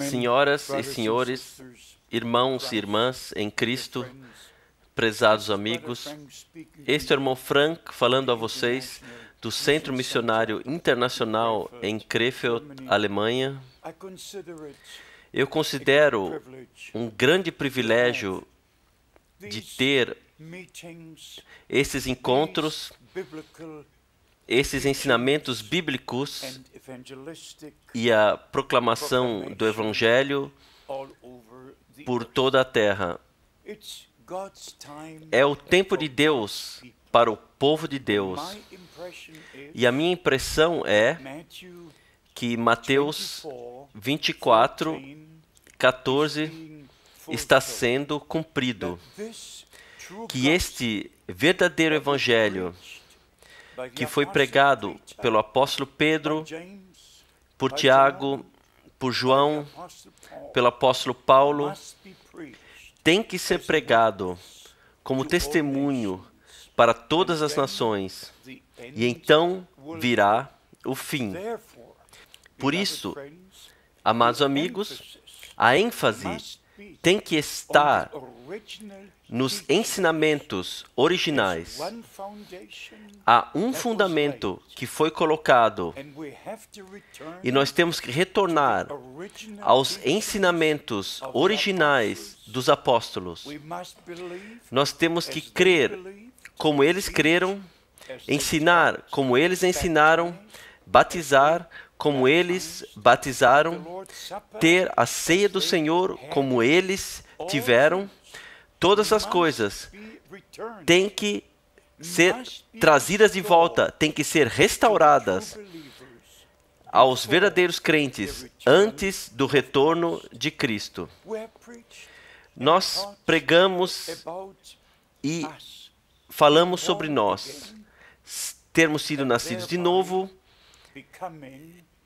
Senhoras e senhores, irmãos e irmãs em Cristo, prezados amigos, este é o irmão Frank falando a vocês do Centro Missionário Internacional em Krefeld, Alemanha. Eu considero um grande privilégio de ter esses encontros, esses ensinamentos bíblicos e a proclamação do Evangelho por toda a terra. É o tempo de Deus para o povo de Deus. E a minha impressão é que Mateus 24, 14 está sendo cumprido. Que este verdadeiro Evangelho que foi pregado pelo apóstolo Pedro, por Tiago, por João, pelo apóstolo Paulo, tem que ser pregado como testemunho para todas as nações. E então virá o fim. Por isso, amados amigos, a ênfase tem que estar nos ensinamentos originais. Há um fundamento que foi colocado e nós temos que retornar aos ensinamentos originais dos apóstolos. Nós temos que crer como eles creram, ensinar como eles ensinaram, batizar como eles batizaram, ter a ceia do Senhor como eles tiveram. Todas as coisas têm que ser trazidas de volta, têm que ser restauradas aos verdadeiros crentes antes do retorno de Cristo. Nós pregamos e falamos sobre nós, termos sido nascidos de novo,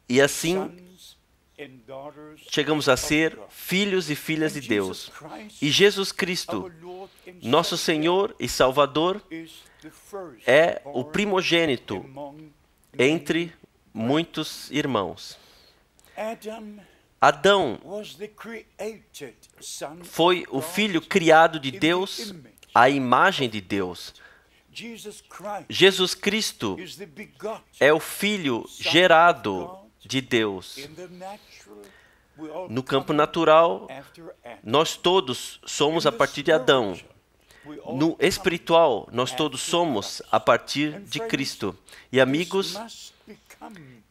e assim chegamos a ser filhos e filhas de Deus. E Jesus Cristo, nosso Senhor e Salvador, é o primogênito entre muitos irmãos. Adão foi o filho criado de Deus, à imagem de Deus. Jesus Cristo é o Filho gerado de Deus. No campo natural, nós todos somos a partir de Adão. No espiritual, nós todos somos a partir de Cristo. E amigos,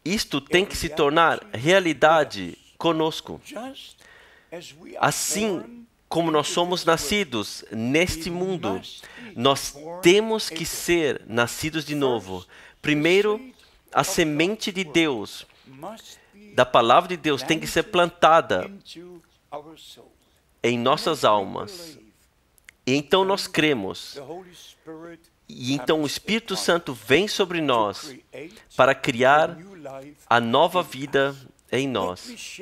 isto tem que se tornar realidade conosco. Assim como nós somos nascidos neste mundo, nós temos que ser nascidos de novo. Primeiro, a semente de Deus, da palavra de Deus, tem que ser plantada em nossas almas. E então nós cremos. E então o Espírito Santo vem sobre nós para criar a nova vida em nós.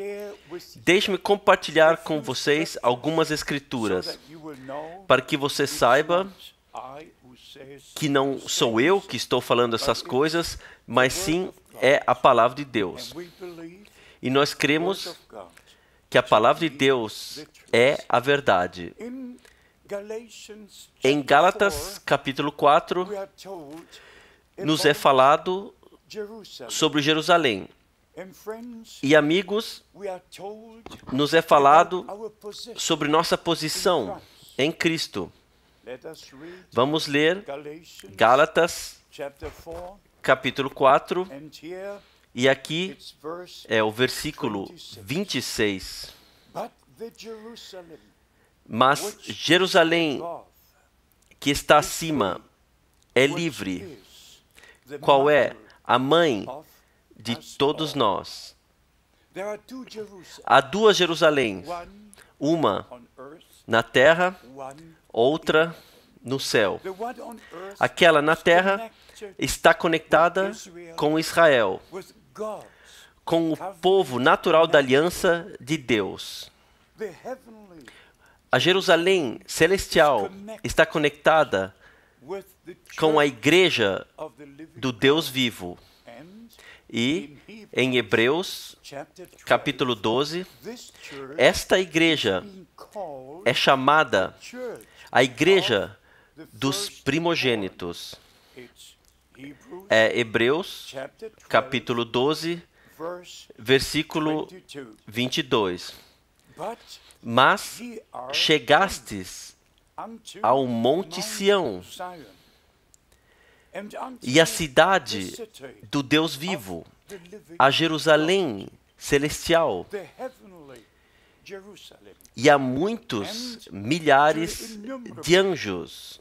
Deixe-me compartilhar com vocês algumas escrituras, para que você saiba que não sou eu que estou falando essas coisas, mas sim é a palavra de Deus. E nós cremos que a palavra de Deus é a verdade. Em Gálatas, capítulo 4, nos é falado sobre Jerusalém. E amigos, nos é falado sobre nossa posição em Cristo. Vamos ler Gálatas, capítulo 4, e aqui é o versículo 26. Mas Jerusalém, que está acima, é livre, qual é a mãe de todos nós. Há duas Jerusaléns, uma na terra, outra no céu. Aquela na terra está conectada com Israel, com o povo natural da aliança de Deus. A Jerusalém celestial está conectada com a igreja do Deus vivo. E em Hebreus, capítulo 12, esta igreja é chamada a igreja dos primogênitos. É Hebreus, capítulo 12, versículo 22. Mas chegastes ao monte Sião e à cidade do Deus vivo, a Jerusalém celestial, e a muitos milhares de anjos,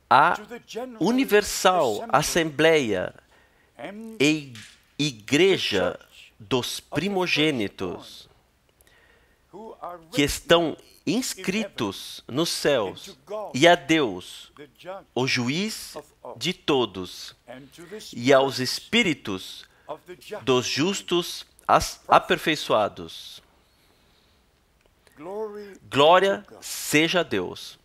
a universal assembleia e igreja dos primogênitos, que estão inscritos nos céus, e a Deus, o juiz de todos, e aos espíritos dos justos aperfeiçoados. Glória seja a Deus.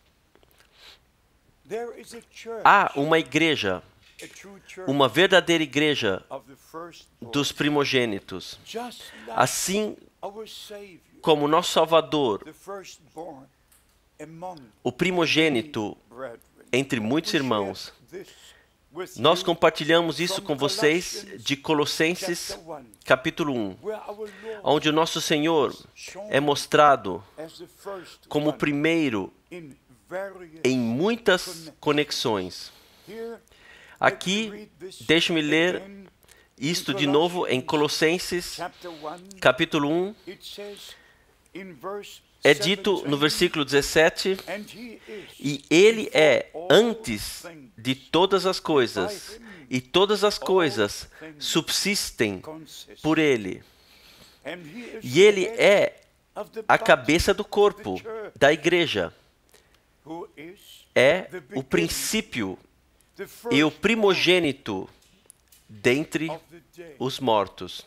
Há uma igreja, uma verdadeira igreja dos primogênitos, assim como nosso Salvador, o primogênito entre muitos irmãos. Nós compartilhamos isso com vocês de Colossenses capítulo 1, onde o nosso Senhor é mostrado como o primeiro em muitas conexões. Aqui, deixe-me ler isto de novo em Colossenses capítulo 1. É dito no versículo 17, e Ele é antes de todas as coisas, e todas as coisas subsistem por Ele. E Ele é a cabeça do corpo, da igreja. É o princípio e o primogênito dentre os mortos.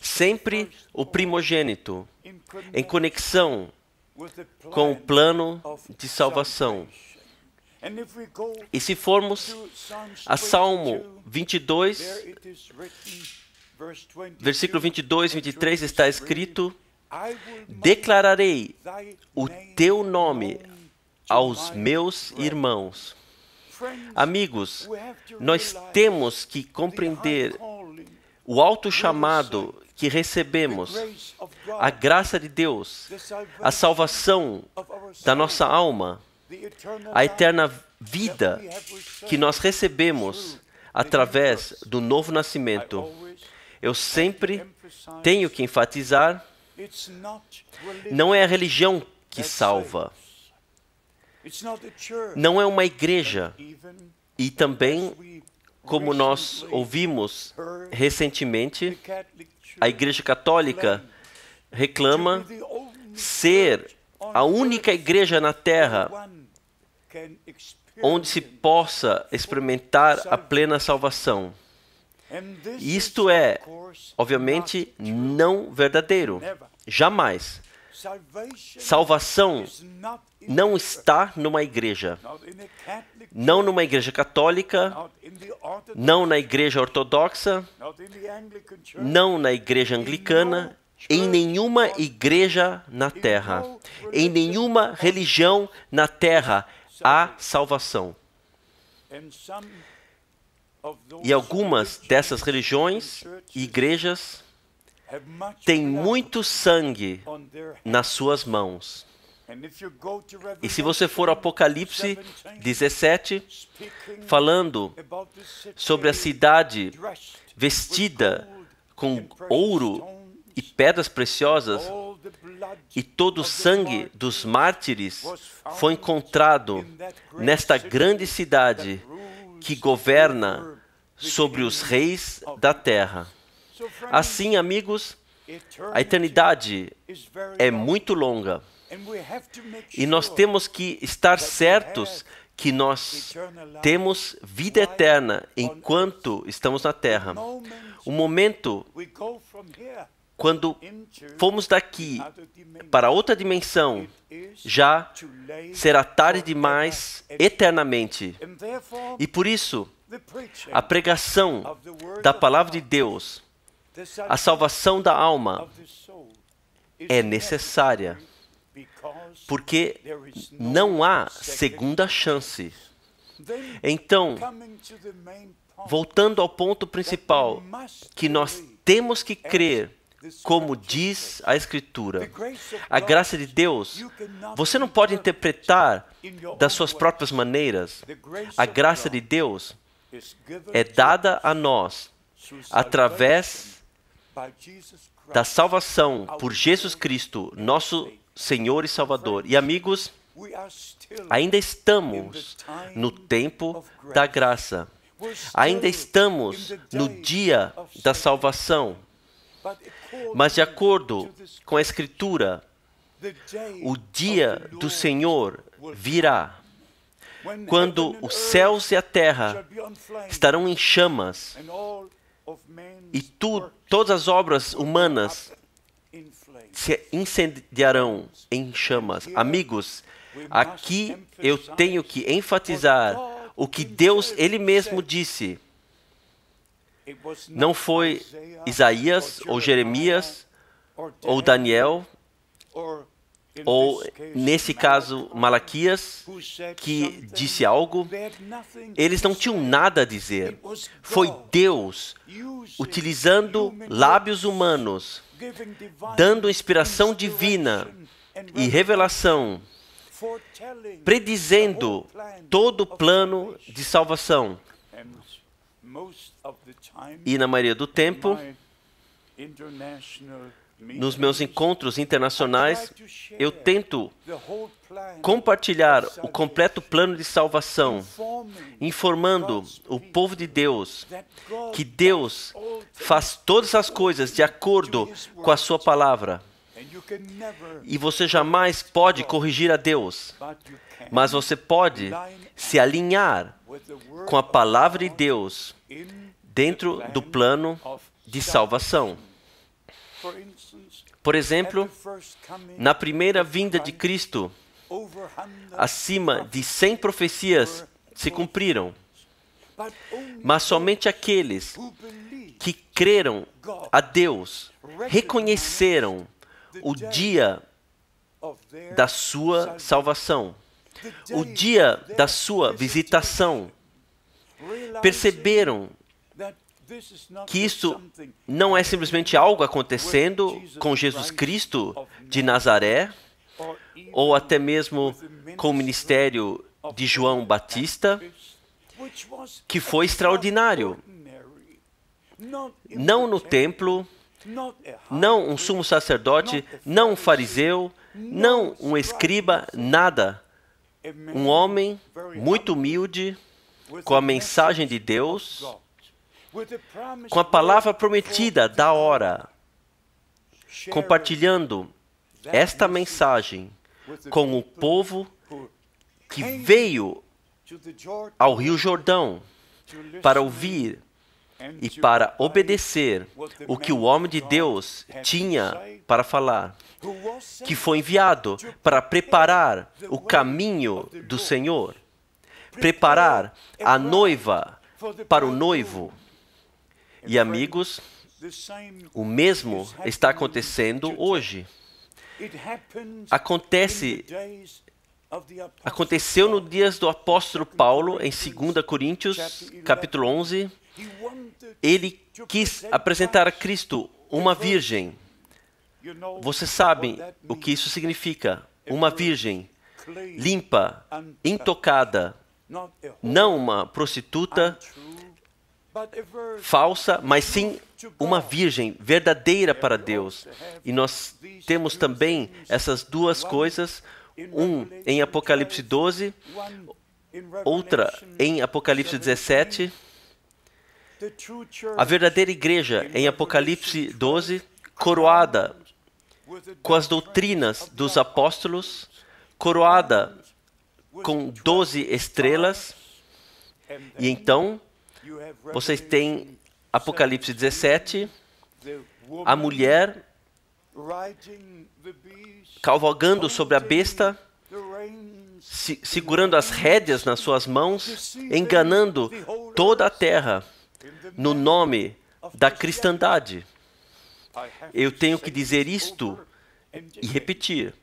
Sempre o primogênito, em conexão com o plano de salvação. E se formos a Salmo 22, versículo 22 e 23, está escrito: declararei o teu nome aos meus irmãos. Amigos, nós temos que compreender o alto chamado que recebemos, a graça de Deus, a salvação da nossa alma, a eterna vida que nós recebemos através do novo nascimento. Eu sempre tenho que enfatizar, não é a religião que salva, não é uma igreja, e também, como nós ouvimos recentemente, a Igreja Católica reclama ser a única igreja na Terra onde se possa experimentar a plena salvação. Isto é, obviamente, não verdadeiro. Jamais. Salvação não está numa igreja. Não numa igreja católica, não na igreja ortodoxa, não na igreja anglicana, em nenhuma igreja na terra, em nenhuma religião na terra há salvação. E algumas dessas religiões e igrejas têm muito sangue nas suas mãos. E se você for ao Apocalipse 17, falando sobre a cidade vestida com ouro e pedras preciosas, e todo o sangue dos mártires foi encontrado nesta grande cidade que governa sobre os reis da terra. Assim, amigos, a eternidade é muito longa. E nós temos que estar certos que nós temos vida eterna enquanto estamos na terra. O momento quando fomos daqui para outra dimensão, já será tarde demais eternamente. E por isso, a pregação da palavra de Deus, a salvação da alma, é necessária, porque não há segunda chance. Então, voltando ao ponto principal, que nós temos que crer, como diz a Escritura. A graça de Deus, você não pode interpretar das suas próprias maneiras. A graça de Deus é dada a nós através da salvação por Jesus Cristo, nosso Senhor e Salvador. E amigos, ainda estamos no tempo da graça. Ainda estamos no dia da salvação. Mas de acordo com a Escritura, o dia do Senhor virá, quando os céus e a terra estarão em chamas e todas as obras humanas se incendiarão em chamas. Amigos, aqui eu tenho que enfatizar o que Deus, Ele mesmo disse. Não foi Isaías, ou Jeremias, ou Daniel, ou, nesse caso, Malaquias, que disse algo. Eles não tinham nada a dizer. Foi Deus, utilizando lábios humanos, dando inspiração divina e revelação, predizendo todo o plano de salvação. E na maioria do tempo, nos meus encontros internacionais, eu tento compartilhar o completo plano de salvação, informando o povo de Deus que Deus faz todas as coisas de acordo com a sua palavra. E você jamais pode corrigir a Deus, mas você pode se alinhar com a palavra de Deus dentro do plano de salvação. Por exemplo, na primeira vinda de Cristo, acima de 100 profecias se cumpriram, mas somente aqueles que creram a Deus reconheceram o dia da sua salvação, o dia da sua visitação. Perceberam que isso não é simplesmente algo acontecendo com Jesus Cristo de Nazaré, ou até mesmo com o ministério de João Batista, que foi extraordinário. Não no templo, não um sumo sacerdote, não um fariseu, não um escriba, nada. Um homem muito humilde, com a mensagem de Deus, com a palavra prometida da hora, compartilhando esta mensagem com o povo que veio ao Rio Jordão para ouvir e para obedecer o que o homem de Deus tinha para falar, que foi enviado para preparar o caminho do Senhor, preparar a noiva para o noivo. E amigos, o mesmo está acontecendo hoje. Aconteceu nos dias do apóstolo Paulo, em 2 Coríntios, capítulo 11. Ele quis apresentar a Cristo uma virgem. Vocês sabem o que isso significa? Uma virgem limpa, intocada, não uma prostituta falsa, mas sim uma virgem verdadeira para Deus. E nós temos também essas duas coisas, um em Apocalipse 12, outra em Apocalipse 17. A verdadeira igreja em Apocalipse 12, coroada com as doutrinas dos apóstolos, coroada com 12 estrelas. E então, vocês têm Apocalipse 17, a mulher cavalgando sobre a besta, segurando as rédeas nas suas mãos, enganando toda a terra no nome da cristandade. Eu tenho que dizer isto e repetir.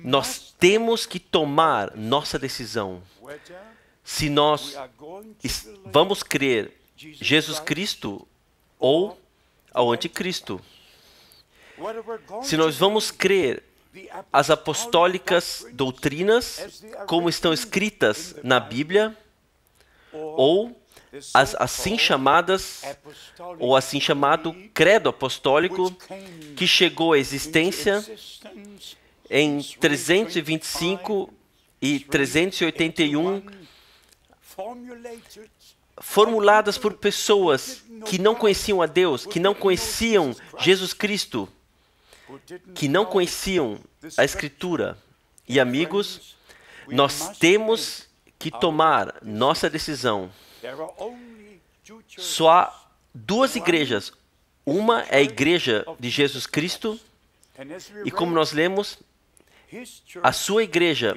Nós temos que tomar nossa decisão. Se nós vamos crer Jesus Cristo ou ao anticristo. Se nós vamos crer as apostólicas doutrinas como estão escritas na Bíblia, ou as assim chamadas, ou assim chamado credo apostólico, que chegou à existência em 325 e 381, formuladas por pessoas que não conheciam a Deus, que não conheciam Jesus Cristo, que não conheciam a Escritura. E amigos, nós temos que tomar nossa decisão. Só há duas igrejas. Uma é a igreja de Jesus Cristo, e como nós lemos, a sua igreja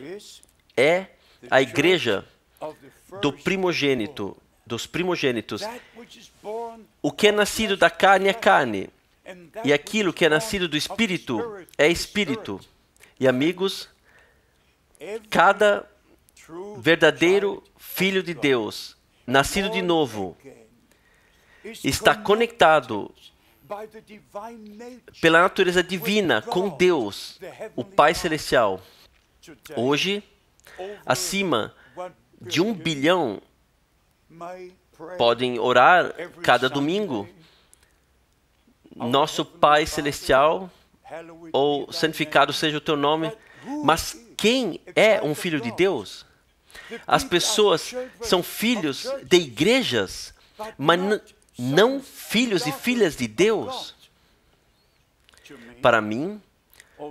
é a igreja do primogênito, dos primogênitos. O que é nascido da carne é carne, e aquilo que é nascido do Espírito é Espírito. E amigos, cada verdadeiro filho de Deus, nascido de novo, está conectado pela natureza divina com Deus, o Pai Celestial. Hoje, acima de 1 bilhão podem orar cada domingo. Nosso Pai Celestial, ou santificado seja o teu nome. Mas quem é um filho de Deus? As pessoas são filhos de igrejas, mas não filhos e filhas de Deus. Para mim,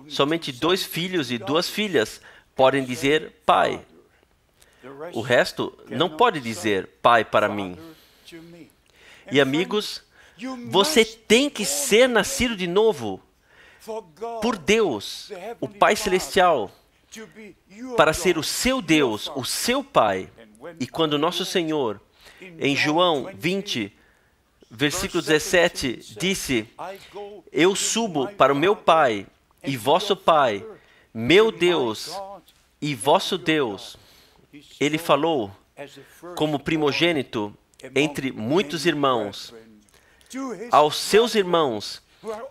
somente 2 filhos e 2 filhas podem dizer pai. O resto não pode dizer pai para mim. E amigos, você tem que ser nascido de novo por Deus, o Pai Celestial, para ser o seu Deus, o seu Pai. E quando nosso Senhor, em João 20, versículo 17, disse: eu subo para o meu Pai e vosso Pai, meu Deus e vosso Deus. Ele falou como primogênito entre muitos irmãos, aos seus irmãos,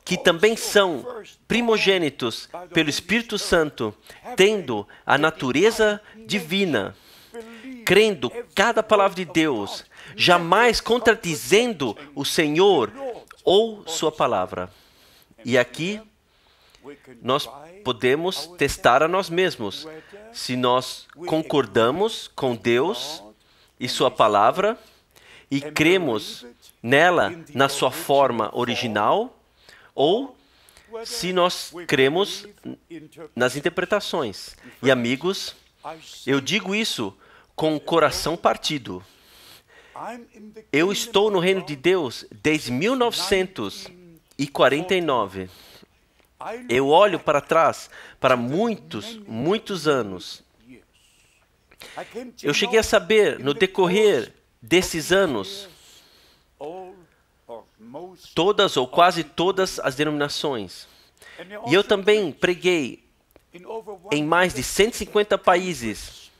que também são primogênitos pelo Espírito Santo, tendo a natureza divina, crendo cada palavra de Deus, jamais contradizendo o Senhor ou sua palavra. E aqui nós podemos testar a nós mesmos, se nós concordamos com Deus e sua palavra e cremos nela na sua forma original, ou se nós cremos nas interpretações. E amigos, eu digo isso com o coração partido. Eu estou no reino de Deus desde 1949. Eu olho para trás para muitos anos. Eu cheguei a saber, no decorrer desses anos, todas ou quase todas as denominações. E eu também preguei em mais de 150 países,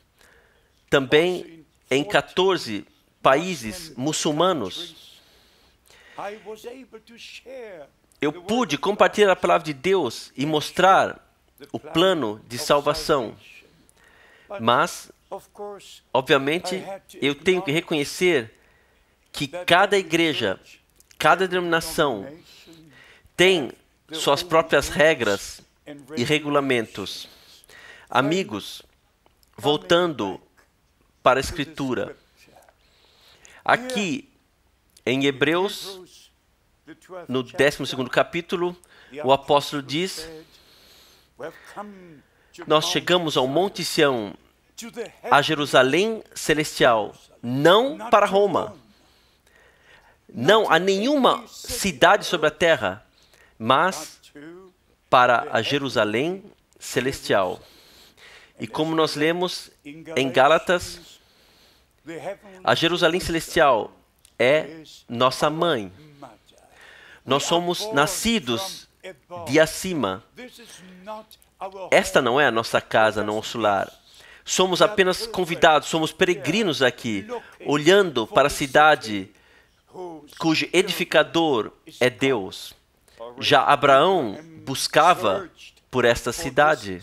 também em 14 países muçulmanos. Eu pude compartilhar a palavra de Deus e mostrar o plano de salvação. Mas, obviamente, eu tenho que reconhecer que cada igreja, cada denominação tem suas próprias regras e regulamentos. Amigos, voltando para a Escritura, aqui em Hebreus, no 12º capítulo, o apóstolo diz: nós chegamos ao Monte Sião, a Jerusalém celestial, não para Roma, não a nenhuma cidade sobre a terra, mas para a Jerusalém celestial. E como nós lemos em Gálatas, a Jerusalém celestial é nossa mãe. Nós somos nascidos de acima. Esta não é a nossa casa, nosso lar. Somos apenas convidados, somos peregrinos aqui, olhando para a cidade cujo edificador é Deus. Já Abraão buscava por esta cidade.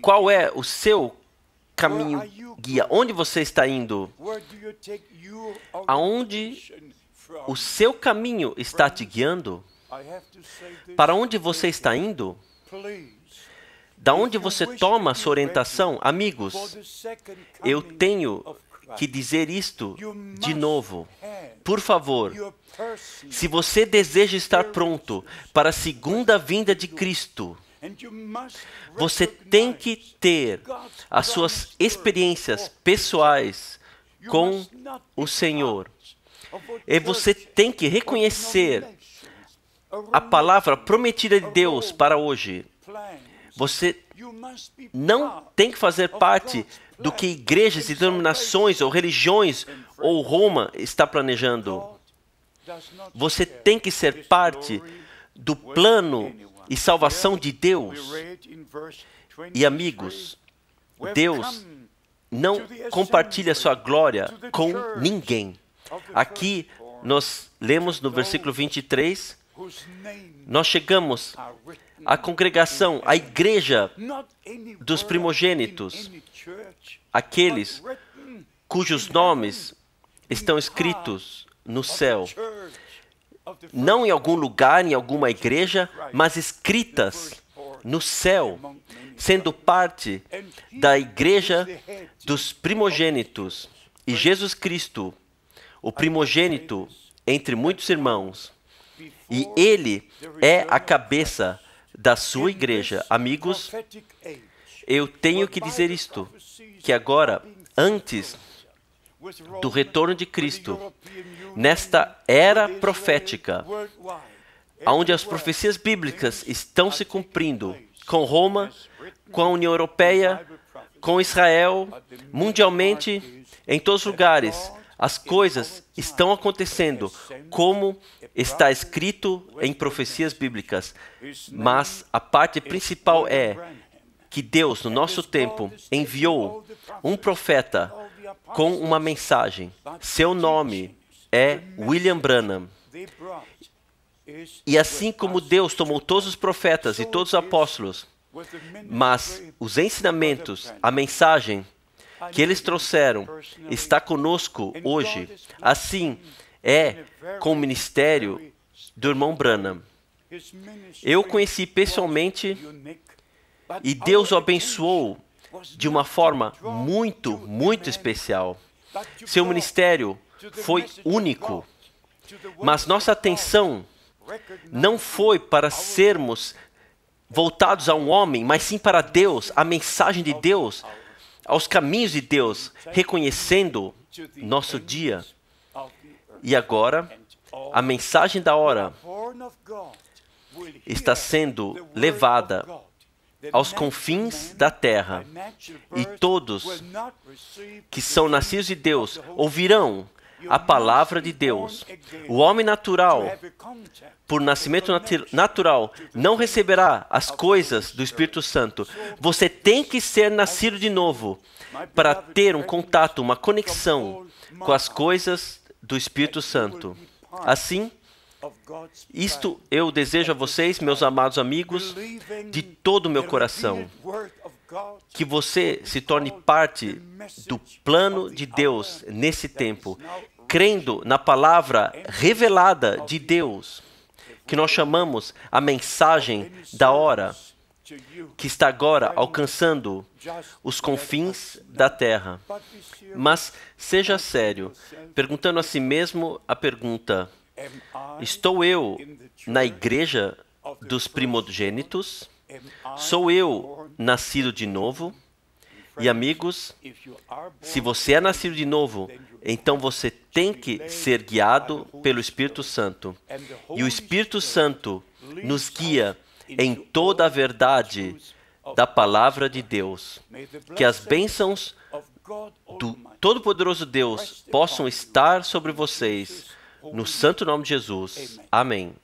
Qual é o seu caminho guia? Onde você está indo? Aonde o seu caminho está te guiando? Para onde você está indo? Da onde você toma sua orientação? Amigos, eu tenho que dizer isto de novo. Por favor, se você deseja estar pronto para a segunda vinda de Cristo, você tem que ter as suas experiências pessoais com o Senhor. E você tem que reconhecer a palavra prometida de Deus para hoje. Você não tem que fazer parte do que igrejas e denominações ou religiões ou Roma está planejando. Você tem que ser parte do plano e salvação de Deus. E amigos, Deus não compartilha sua glória com ninguém. Aqui nós lemos no versículo 23, nós chegamos à congregação, à igreja dos primogênitos, aqueles cujos nomes estão escritos no céu. Não em algum lugar, em alguma igreja, mas escritas no céu, sendo parte da igreja dos primogênitos. E Jesus Cristo, o primogênito entre muitos irmãos, e Ele é a cabeça da sua igreja. Amigos, eu tenho que dizer isto, que agora, antes do retorno de Cristo, nesta era profética, onde as profecias bíblicas estão se cumprindo com Roma, com a União Europeia, com Israel, mundialmente, em todos os lugares, as coisas estão acontecendo como está escrito em profecias bíblicas. Mas a parte principal é que Deus, no nosso tempo, enviou um profeta com uma mensagem. Seu nome é William Branham. E assim como Deus tomou todos os profetas e todos os apóstolos, mas os ensinamentos, a mensagem que eles trouxeram está conosco hoje, assim é com o ministério do irmão Branham. Eu o conheci pessoalmente e Deus o abençoou de uma forma muito, muito especial. Seu ministério foi único, mas nossa atenção não foi para sermos voltados a um homem, mas sim para Deus, a mensagem de Deus, aos caminhos de Deus, reconhecendo nosso dia. E agora, a mensagem da hora está sendo levada aos confins da terra, e todos que são nascidos de Deus ouvirão a palavra de Deus. O homem natural, por nascimento natural, não receberá as coisas do Espírito Santo. Você tem que ser nascido de novo para ter um contato, uma conexão com as coisas do Espírito Santo. Assim, isto eu desejo a vocês, meus amados amigos, de todo o meu coração, que você se torne parte do plano de Deus nesse tempo, crendo na palavra revelada de Deus, que nós chamamos a mensagem da hora, que está agora alcançando os confins da terra. Mas seja sério, perguntando a si mesmo a pergunta: estou eu na igreja dos primogênitos? Sou eu nascido de novo? E amigos, se você é nascido de novo, Então você tem que ser guiado pelo Espírito Santo. E o Espírito Santo nos guia em toda a verdade da palavra de Deus. Que as bênçãos do Todo-Poderoso Deus possam estar sobre vocês. No santo nome de Jesus. Amém.